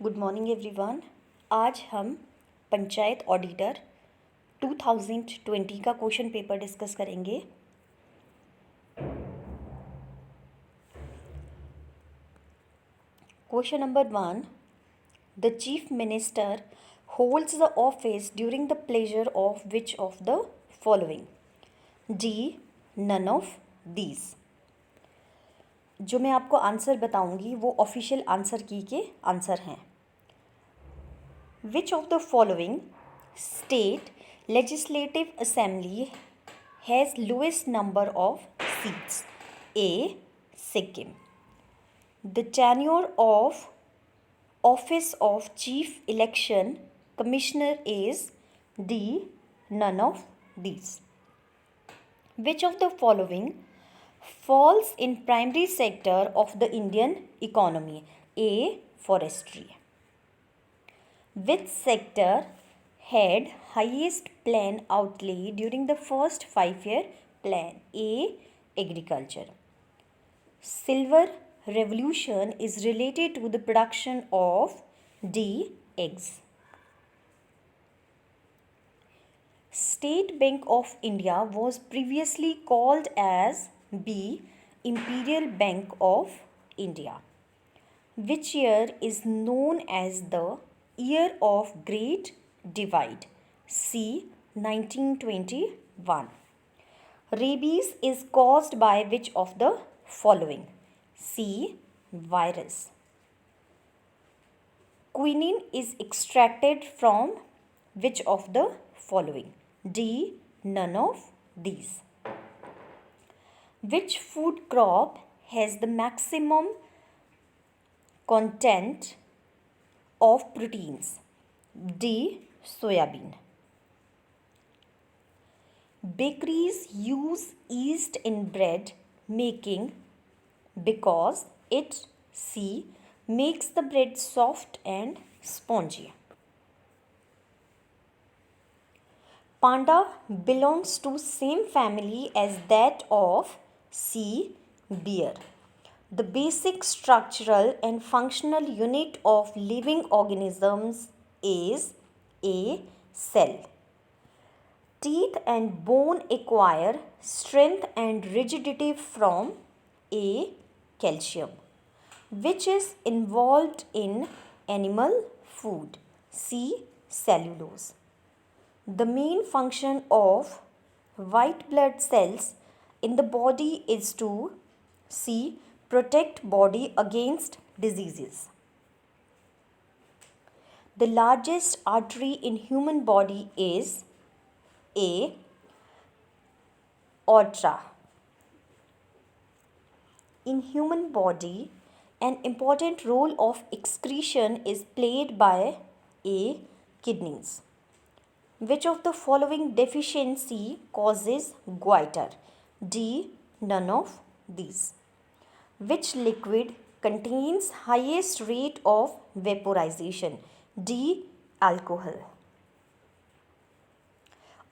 Good morning everyone. आज हम panchayat auditor 2020 का क्वेश्चन पेपर डिस्कस करेंगे। Question number 1, the chief minister holds the office during the pleasure of which of the following? D, none of these. जो मैं आपको answer बताऊंगी वो official answer की के आंसर हैं। Which of the following state legislative assembly has lowest number of seats? A, Sikkim. The tenure of office of chief election commissioner is D, none of these. Which of the following falls in primary sector of the Indian economy? A, forestry. Which sector had highest plan outlay during the first 5-year plan? A, agriculture. Silver revolution is related to the production of D, eggs. State Bank of India was previously called as B, Imperial Bank of India. Which year is known as the Year of Great Divide? C, 1921. Rabies is caused by which of the following? C, virus. Quinine is extracted from which of the following? D, none of these. Which food crop has the maximum content of proteins? D, soybean. Bakeries use yeast in bread making because it C, makes the bread soft and spongy. Panda belongs to same family as that of C, bear. The basic structural and functional unit of living organisms is A, cell. Teeth and bone acquire strength and rigidity from A, calcium. Which is involved in animal food? C, cellulose. The main function of white blood cells in the body is to C, protect body against diseases. The largest artery in human body is A, aorta. In human body, an important role of excretion is played by A, kidneys. Which of the following deficiency causes goiter? D, none of these. Which liquid contains highest rate of vaporization? D, alcohol.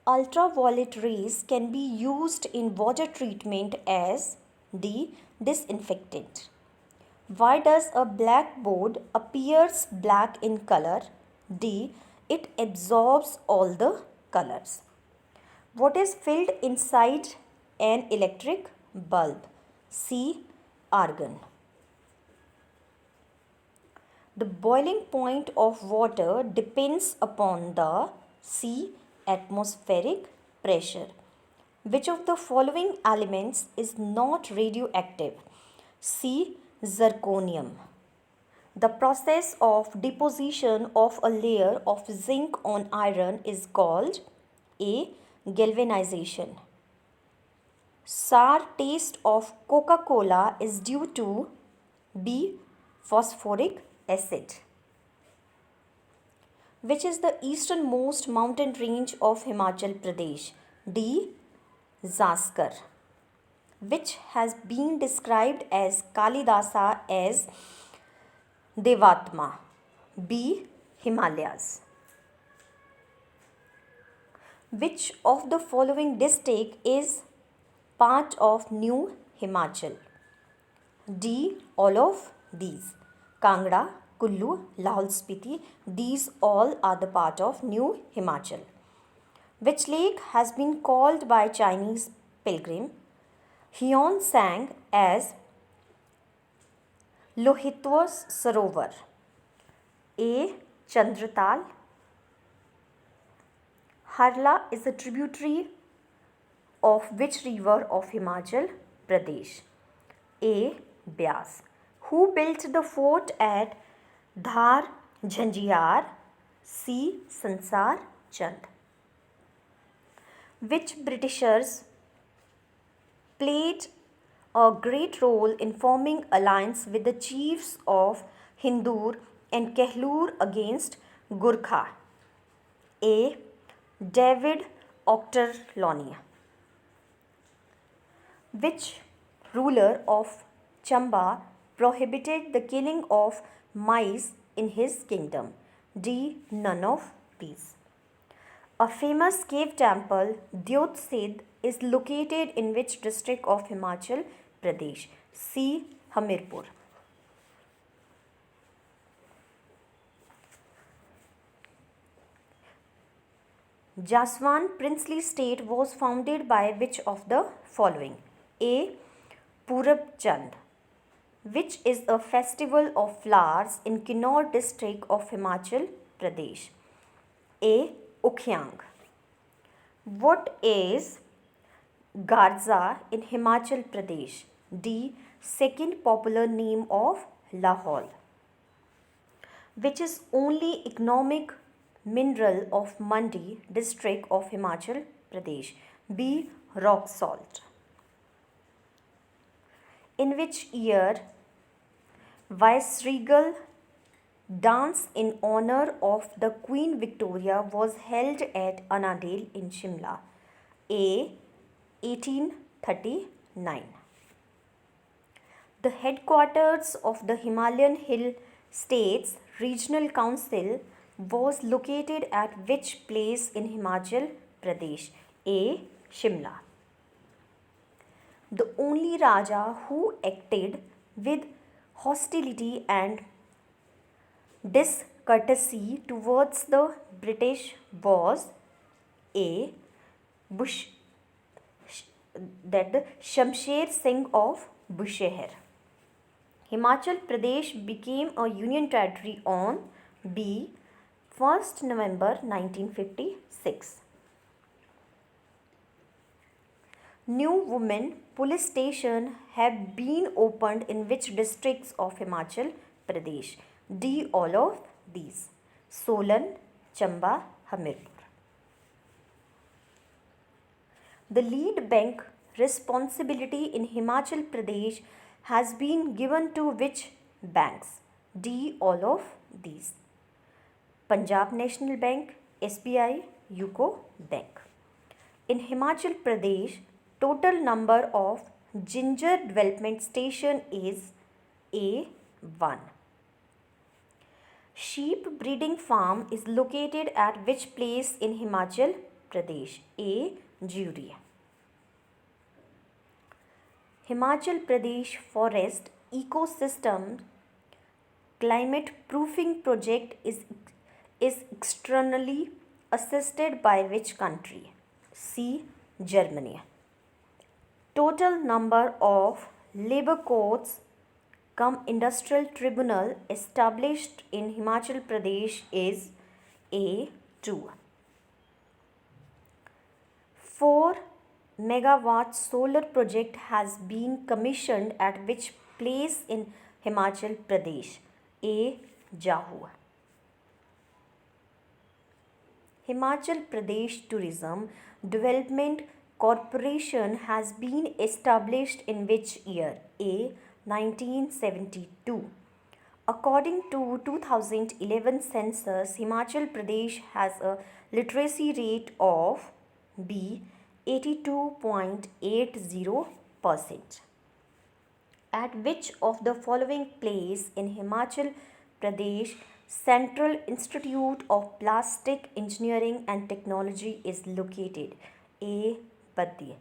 Ultraviolet rays can be used in water treatment as D, disinfectant. Why does a blackboard appears black in color? D, it absorbs all the colors. What is filled inside an electric bulb? C, argon. The boiling point of water depends upon the C, atmospheric pressure. Which of the following elements is not radioactive? C, zirconium. The process of deposition of a layer of zinc on iron is called A, galvanization. Sour taste of Coca-Cola is due to B, phosphoric acid. Which is the easternmost mountain range of Himachal Pradesh? D, Zaskar. Which has been described as Kalidasa as Devatma? B, Himalayas. Which of the following district is part of New Himachal? D, all of these. Kangra, Kullu, Lahul Spiti, these all are the part of New Himachal. Which lake has been called by Chinese pilgrim Huon Sang as Lohitwas Sarovar? A. Chandratal. Harla is a tributary of which river of Himachal Pradesh? A. Byas. Who built the fort at Dhar Jhanjiyar? C. Sansar Chand. Which Britishers played a great role in forming alliance with the chiefs of Hindur and Kehlur against Gurkha? A. David Ochterlony. Which ruler of Chamba prohibited the killing of mice in his kingdom? D. None of these. A famous cave temple, Dyot Sidh, is located in which district of Himachal Pradesh? C. Hamirpur. Jaswan princely state was founded by which of the following? A. Purab Chand. Which is a festival of flowers in Kinnaur district of Himachal Pradesh? A. Ukhyang. What is Garza in Himachal Pradesh? D. Second popular name of Lahore. Which is only economic mineral of Mandi district of Himachal Pradesh? B. Rock salt. In which year Viceregal dance in honor of the Queen Victoria was held at Annadale in Shimla? A. 1839. The headquarters of the Himalayan Hill States Regional Council was located at which place in Himachal Pradesh? A. Shimla. The only Raja who acted with hostility and discourtesy towards the British was A. Shamsher Singh of Bushehr. Himachal Pradesh became a union territory on B. 1st November 1956. New women police station have been opened in which districts of Himachal Pradesh? D. All of these. Solan, Chamba, Hamirpur. The lead bank responsibility in Himachal Pradesh has been given to which banks? D. All of these. Punjab National Bank, SBI, UCO Bank. In Himachal Pradesh, total number of ginger development station is A. 1. Sheep breeding farm is located at which place in Himachal Pradesh? A. Juri. Himachal Pradesh Forest Ecosystem Climate Proofing Project is externally assisted by which country? C. Germany. Total number of labor courts cum industrial tribunal established in Himachal Pradesh is A. 2. 4 megawatt solar project has been commissioned at which place in Himachal Pradesh? A. Jahu. Himachal Pradesh Tourism Development Corporation has been established in which year? A. 1972. According to 2011 census, Himachal Pradesh has a literacy rate of B. 82.80%. At which of the following place in Himachal Pradesh Central Institute of Plastic Engineering and Technology is located? A. Baddi.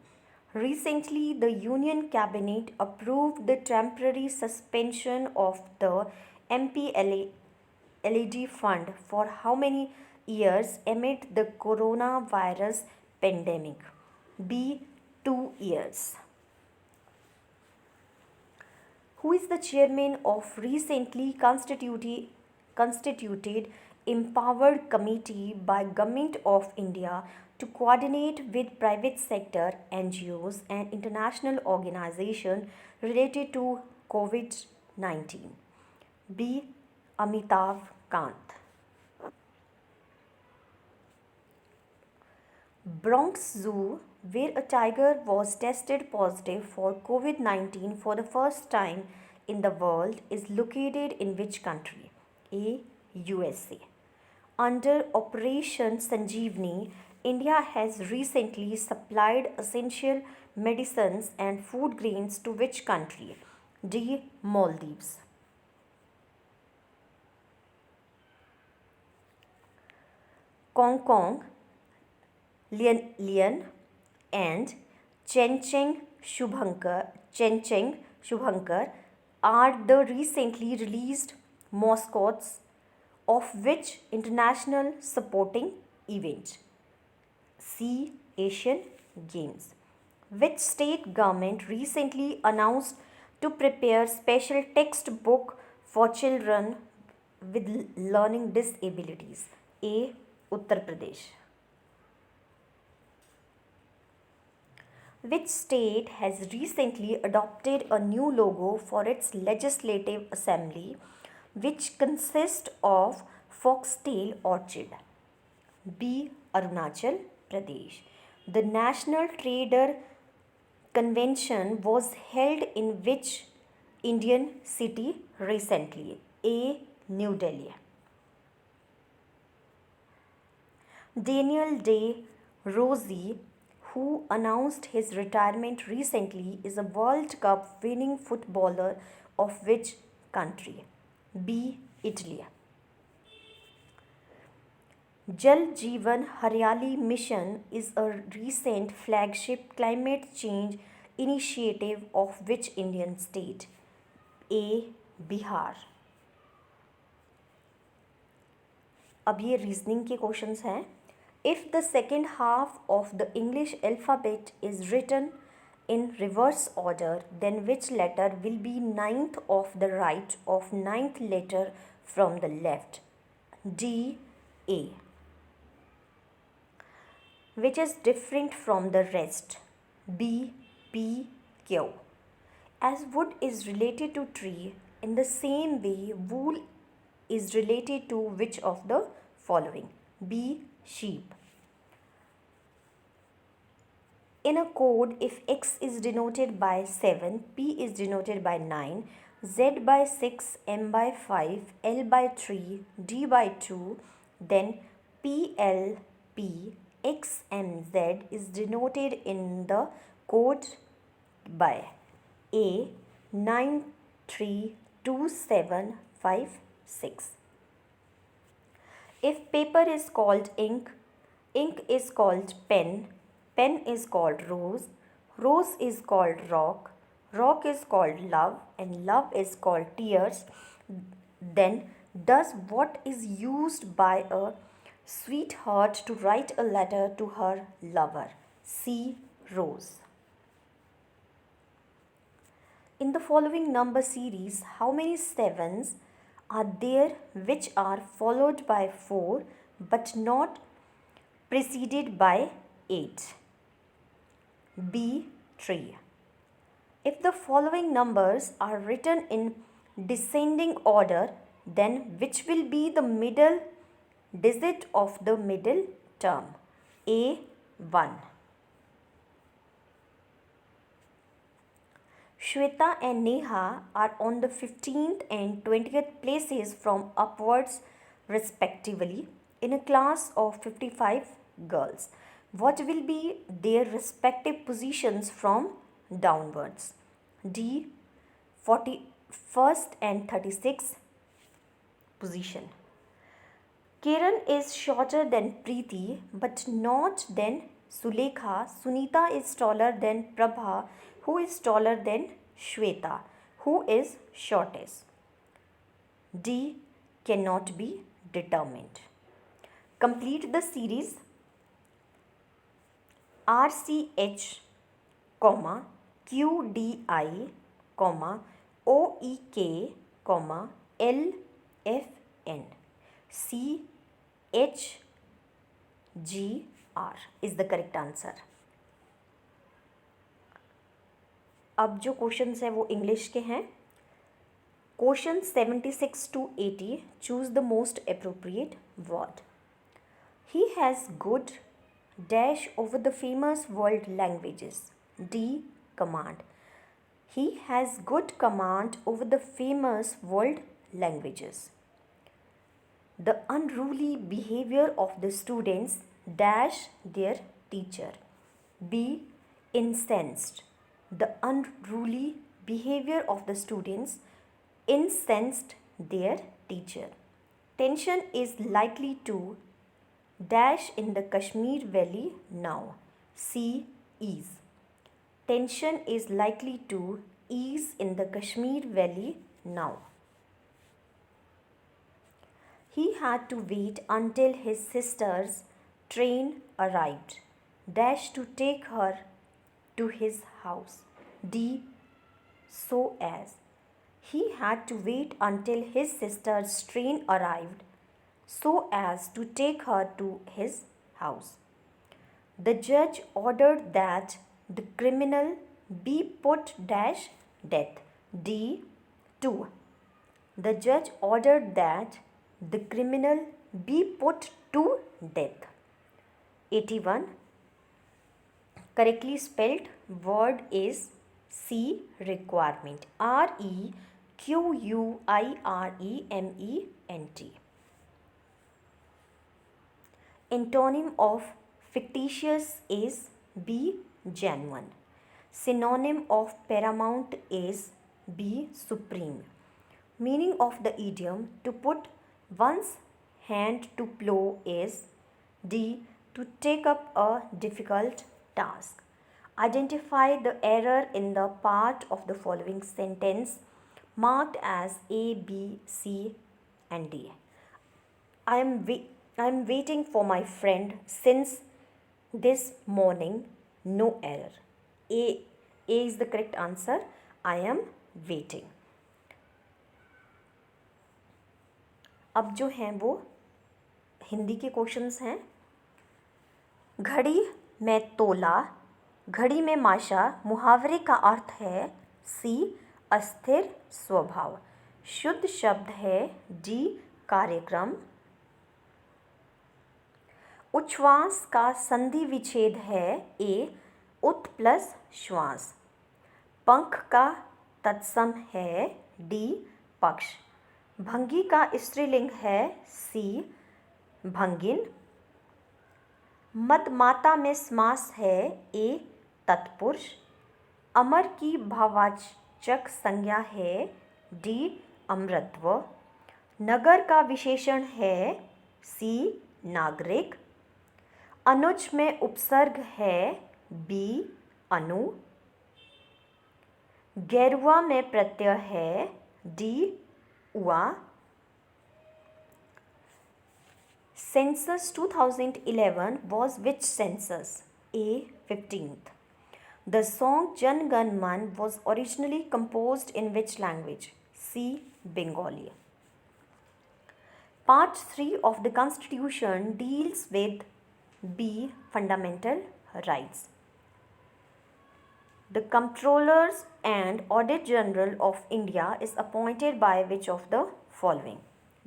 Recently, the Union Cabinet approved the temporary suspension of the MPLA LED fund for how many years amid the coronavirus pandemic? B. 2 years. Who is the chairman of recently constituted empowered committee by Government of India to coordinate with private sector NGOs and international organizations related to COVID-19? B. Amitav Kant. Bronx Zoo, where a tiger was tested positive for COVID 19 for the first time in the world, is located in which country? A. USA. Under Operation Sanjeevani, India has recently supplied essential medicines and food grains to which country? D. Maldives. Hong Kong, Lian and Chen Cheng Shubhankar are the recently released mascots of which international sporting event? C. Asian Games. Which state government recently announced to prepare special textbook for children with learning disabilities? A. Uttar Pradesh. Which state has recently adopted a new logo for its legislative assembly, which consists of foxtail orchid? B. Arunachal Pradesh. The National Trader Convention was held in which Indian city recently? A. New Delhi. Daniel Day Rossi, who announced his retirement recently, is a World Cup winning footballer of which country? B. Italy. Jal Jeevan Haryali Mission is a recent flagship climate change initiative of which Indian state? A. Bihar. अब ये reasoning के questions हैं. If the second half of the English alphabet is written in reverse order, then which letter will be ninth of the right of ninth letter from the left? D. A. Which is different from the rest? B. P. Q. As wood is related to tree, in the same way wool is related to which of the following? B. Sheep. In a code, if X is denoted by 7, P is denoted by 9, Z by 6, M by 5, L by 3, D by 2, then P, L, P, X, M, Z is denoted in the code by A 9, 3, 2, 7, 5, 6. If paper is called ink, ink is called pen, pen is called rose, rose is called rock, rock is called love, and love is called tears, then does what is used by a sweetheart to write a letter to her lover? C. Rose. In the following number series, how many sevens are there which are followed by 4 but not preceded by 8? B. 3. If the following numbers are written in descending order, then which will be the middle digit of the middle term? A. 1. Shweta and Neha are on the 15th and 20th places from upwards respectively in a class of 55 girls. What will be their respective positions from downwards? D. 41st and 36th position. Kiran is shorter than Preeti but not than Sulekha. Sunita is taller than Prabha, who is taller than Shweta, who is shortest. D. cannot be determined. Complete the series RCH, QDI, OEK, LFN. CHGR is the correct answer. अब जो questions है वो English के हैं. Question 76 to 80. Choose the most appropriate word. He has good dash over the famous world languages. D. Command. He has good command over the famous world languages. The unruly behavior of the students dash their teacher. B. Incensed. The unruly behavior of the students incensed their teacher. Tension is likely to dash in the Kashmir Valley now. C. Ease. Tension is likely to ease in the Kashmir Valley now. He had to wait until his sister's train arrived dash to take her to his house. D. So as. He had to wait until his sister's train arrived so as to take her to his house. The judge ordered that the criminal be put dash death. D. 2. The judge ordered that the criminal be put to death. 81. Correctly spelled word is C. Requirement. REQUIREMENT. Antonym of fictitious is B. Genuine. Synonym of paramount is B. Supreme. Meaning of the idiom to put one's hand to plow is D. To take up a difficult task. Identify the error in the part of the following sentence marked as A, B, C and D. I am waiting for my friend since this morning. No error. A is the correct answer. I am waiting. अब जो हैं वो हिंदी के questions हैं. घड़ी में तोला, घड़ी में माशा मुहावरे का अर्थ है C. अस्थिर स्वभाव. शुद्ध शब्द है D. कार्यक्रम. उच्छ्वास का संधि विच्छेद है A. उत प्लस श्वास. पंख का तत्सम है D. पक्ष. भंगी का स्त्रीलिंग है C. भंगिन. मदमाता में समास है A. तत्पुरुष. अमर की भाववाचक संज्ञा है D. अमरत्व. नगर का विशेषण है C. नागरिक. अनुज में उपसर्ग है B. अनु. गेरुआ में प्रत्यय है D. उआ. Census 2011 was which census? A. 15th. The song Jan Gan Man was originally composed in which language? C. Bengali. Part 3 of the Constitution deals with B. Fundamental rights. The Comptrollers and Auditor General of India is appointed by which of the following?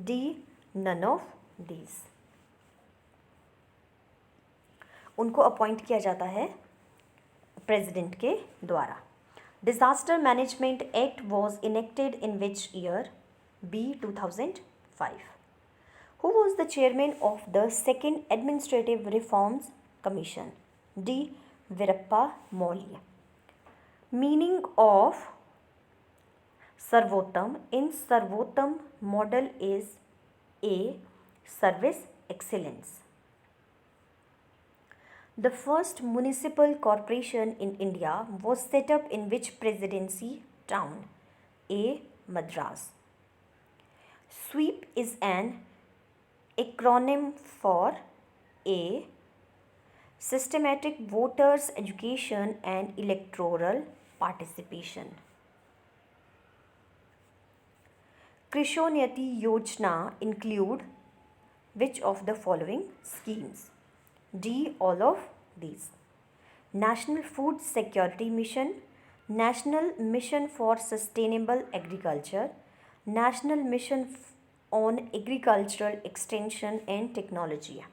D. None of these. उनको appoint किया जाता है president के द्वारा. Disaster management act was enacted in which year? B. 2005. Who was the chairman of the second Administrative Reforms Commission? D. Virappa Moily. Meaning of Sarvottam in Sarvottam model is A. Service excellence. The first municipal corporation in India was set up in which presidency town? A. Madras. SWEEP is an acronym for A. Systematic Voters Education and Electoral Participation. Krishonyati Yojana include which of the following schemes? D. All of these. National Food Security Mission, National Mission for Sustainable Agriculture, National Mission on Agricultural Extension and Technology.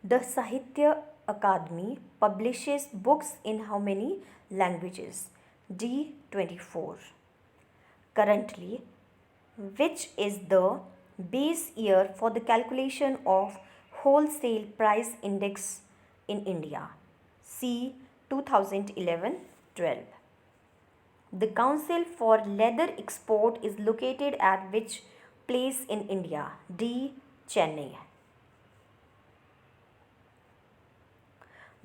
The Sahitya Akademi publishes books in how many languages? D. 24. Currently, which is the base year for the calculation of wholesale price index in India? C. 2011-12. The Council for Leather Export is located at which place in India? D. Chennai.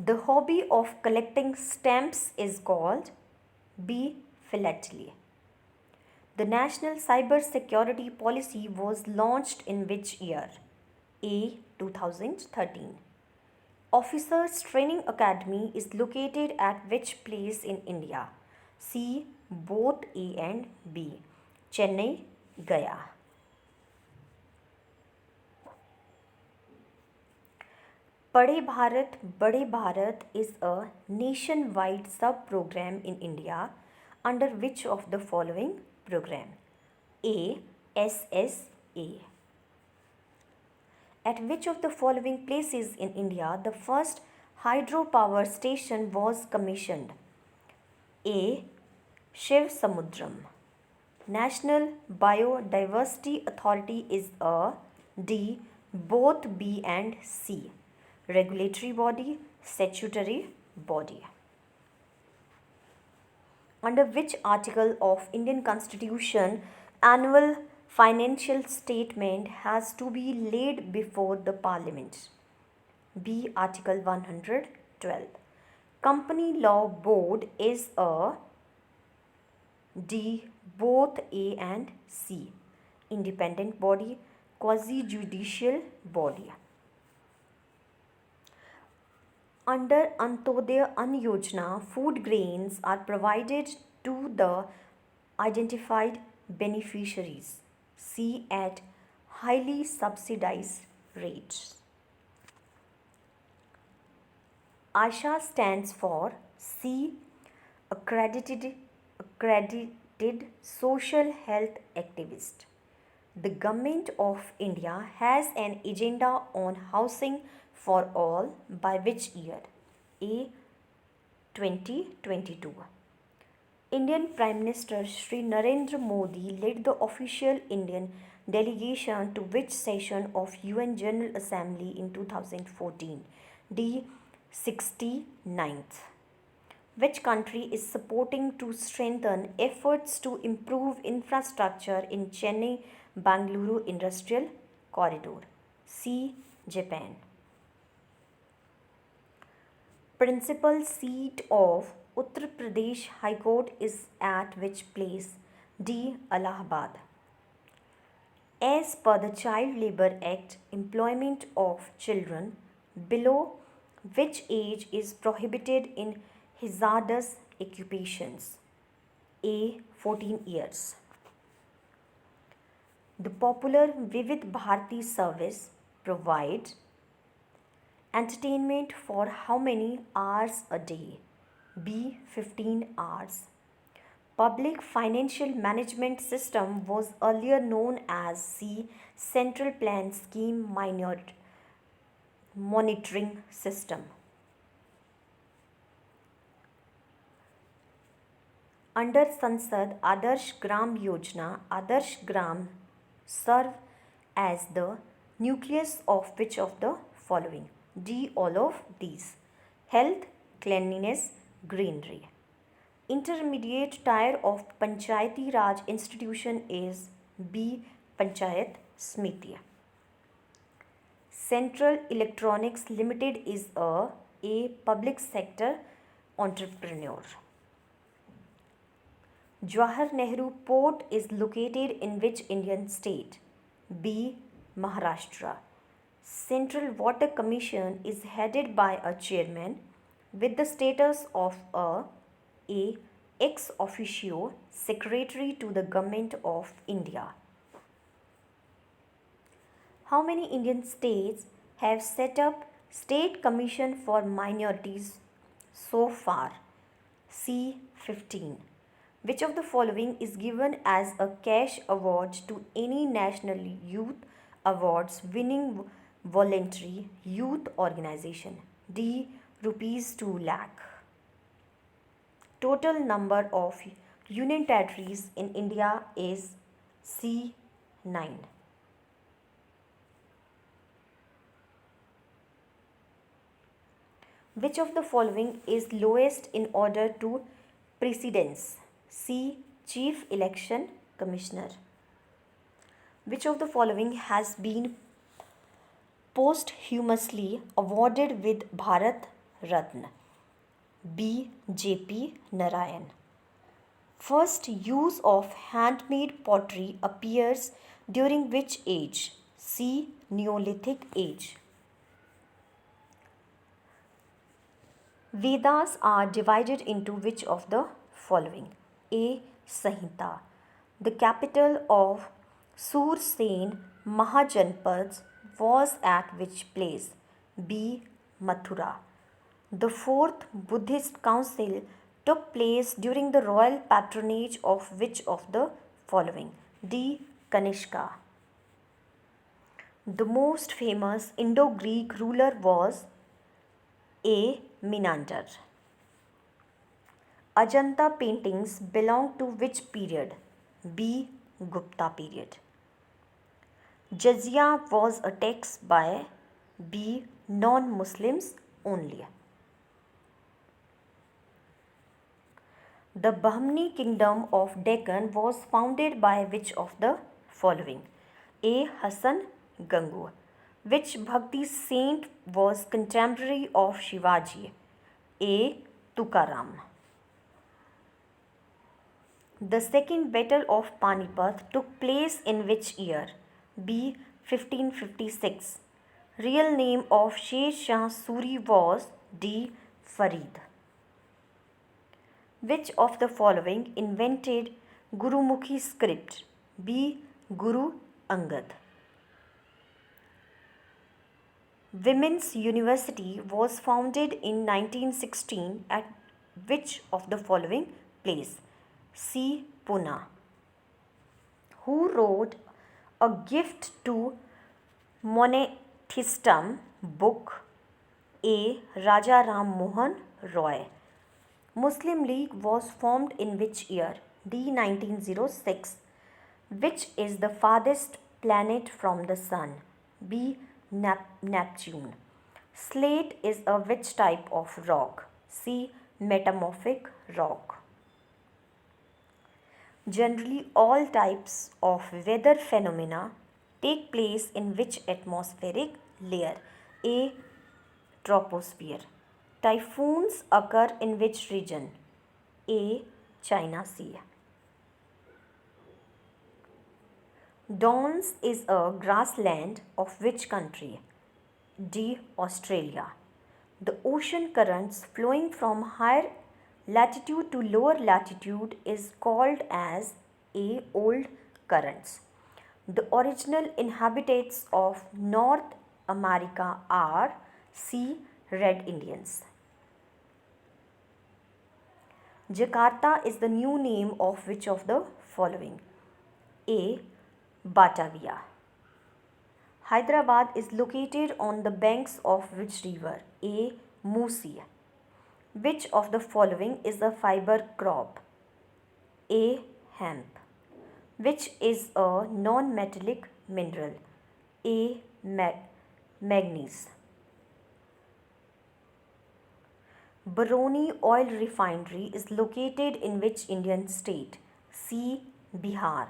The hobby of collecting stamps is called? B. Philately. The National Cyber Security Policy was launched in which year? A. 2013. Officers Training Academy is located at which place in India? C. Both A and B. Chennai, Gaya. Padhe Bharat, Bade Bharat is a nationwide sub-program in India under which of the following program? A. SSA. At which of the following places in India the first hydropower station was commissioned? A. Shiv Samudram. National Biodiversity Authority is a? D. Both B and C. Regulatory body, statutory body. Under which article of Indian Constitution annual financial statement has to be laid before the Parliament? B. Article 112. Company Law Board is a? D. Both A and C. Independent body, quasi-judicial body. Under Antyodaya Ann Yojana, food grains are provided to the identified beneficiaries. C. At highly subsidized rates. ASHA stands for C. Accredited Social Health Activist. The Government of India has an agenda on housing for all by which year? A. 2022. Indian Prime Minister Shri Narendra Modi led the official Indian delegation to which session of UN General Assembly in 2014? D. 69th. Which country is supporting to strengthen efforts to improve infrastructure in Chennai-Bangalore Industrial Corridor? C. Japan. Principal seat of Uttar Pradesh High Court is at which place? D. Allahabad. As per the Child Labour Act, employment of children below which age is prohibited in hazardous occupations? A. 14 years. The popular Vivid Bharati service provides entertainment for how many hours a day? B. 15 hours. Public Financial Management System was earlier known as C. Central Plan Scheme Monitoring System. Under Sansad Adarsh Gram Yojana, Adarsh Gram serve as the nucleus of which of the following? D. All of these. Health, cleanliness, greenery. Intermediate tier of Panchayati Raj institution is B. Panchayat Smiti. Central Electronics Limited is a public sector entrepreneur. Jawahar Nehru Port is located in which Indian state? B. Maharashtra. Central Water Commission is headed by a chairman with the status of a ex officio secretary to the Government of India. How many Indian states have set up State Commission for Minorities so far? C. 15. Which of the following is given as a cash award to any National Youth Awards winning voluntary youth organization? D. Rupees 2 lakh. Total number of union territories in India is C. 9. Which of the following is lowest in order to precedence? C. Chief Election Commissioner. Which of the following has been posthumously awarded with Bharat Ratna? B. J.P. Narayan. First use of handmade pottery appears during which age? C. Neolithic age. Vedas are divided into which of the following? A. Samhita. The capital of Sursen Mahajanpads was at which place? B. Mathura. The fourth Buddhist council took place during the royal patronage of which of the following? D. Kanishka. The most famous Indo-Greek ruler was A. Menander. Ajanta paintings belong to which period? B. Gupta period. Jizya was a tax by B. Non-Muslims only. The Bahmani kingdom of Deccan was founded by which of the following? A. Hassan Gangu. Which Bhakti saint was contemporary of Shivaji? A. Tukaram. The second battle of Panipat took place in which year? B. 1556. Real name of Sher Shah Suri was D. Farid. Which of the following invented Gurumukhi script? B. Guru Angad. Women's University was founded in 1916 at which of the following place? C. Pune. Who wrote A Gift to Monatheism book? A. Raja Ram Mohan Roy. Muslim League was formed in which year? D. 1906. Which is the farthest planet from the sun? B. Neptune. Slate is a which type of rock? C. Metamorphic rock. Generally, all types of weather phenomena take place in which atmospheric layer? A. Troposphere. Typhoons occur in which region? A. China Sea. Dons is a grassland of which country? D. Australia. The ocean currents flowing from higher latitude to lower latitude is called as A. Old currents. The original inhabitants of North America are C. Red Indians. Jakarta is the new name of which of the following? A. Batavia. Hyderabad is located on the banks of which river? A. Musi. Which of the following is a fiber crop? A. Hemp. Which is a non-metallic mineral? A. Manganese. Baroni Oil Refinery is located in which Indian state? C. Bihar.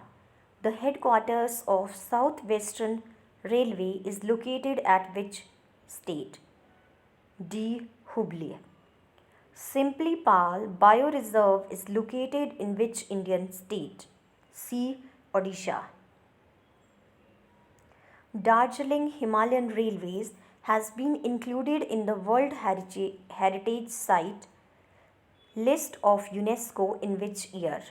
The headquarters of South Western Railway is located at which state? D. Hubli. Simplipal Bioreserve is located in which Indian state? C. Odisha. Darjeeling Himalayan Railways has been included in the World Heritage Site list of UNESCO in which year?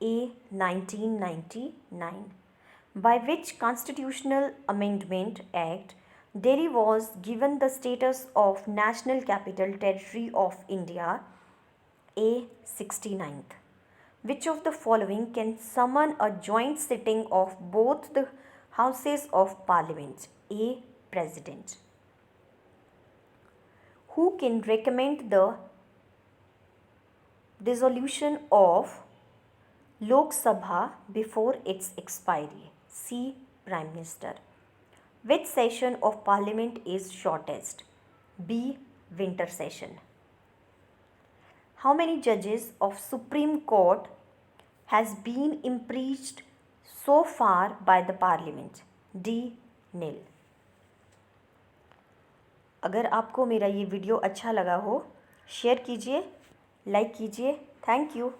A. 1999. By which constitutional amendment act Delhi was given the status of National Capital Territory of India? A. 69th. Which of the following can summon a joint sitting of both the Houses of Parliament? A. President. Who can recommend the dissolution of Lok Sabha before its expiry? C. Prime Minister. Which session of Parliament is shortest? B. Winter session. How many judges of Supreme Court has been impeached so far by the Parliament? D. nil. अगर आपको मेरा ये video अच्छा लगा हो share कीजिए, like कीजिए। Thank you.